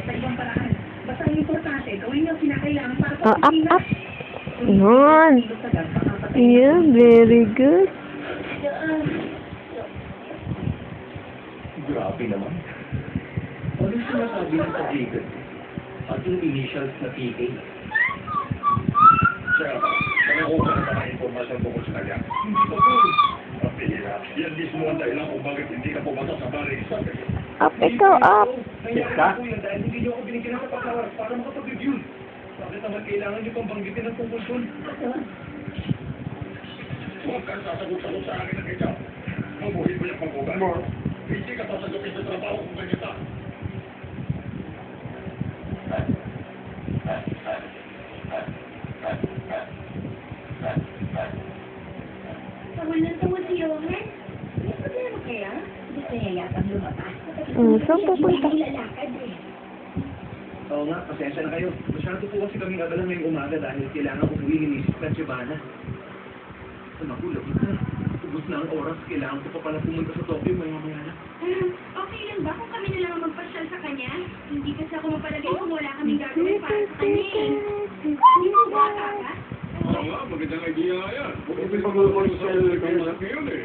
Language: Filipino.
sa ibang paraan. Basta ang importante, gawin niyo kinakailangan para sa Up, Pilipinas. up. Yun. Yeah, very good. Grabe naman. Ano yung sinasabi ng pagigan? At yung initials na PK? Sir, nangakuha na ba ng impormasyon tungkol sa kanya? Hindi pa po. Kapila, yan mismo ang dahilan kung bakit hindi ka pumasok sa bahay sa kanya. Up, ikaw, up. Nangyari po yan dahil hindi niyo ako binigyan ng kapatawar para makapag-review. Bakit naman kailangan niyo pang banggitin ang tungkol doon? Huwag kang sasagot-sagot sa akin ng ikaw. Mabuhin mo yung pag-ugat. Hindi ka sasagutin sa trabaho kung ganyan ka. Tawal na tawal si Yohan. May problema kaya? Gusto niya yatang lumabas. Saan pupunta? Lalakad eh. Oo nga, pasensya na kayo. Masyado po kasi kaming abala ngayong umaga dahil kailangan ko huwi ni Mrs. Tachibana. Sa magulang na. Ubus na ang oras. Kailangan ko pa pala pumunta sa Tokyo maya-maya na. Okay lang ba kung kami na lang ang magpasyal sa kanya? Hindi kasi ako mapalagay kung wala kaming gagawin para sa kanya eh. Hindi mo ba ka? Oo nga, magandang idea yan. Huwag mo pag-uusap sa mga ngayon eh.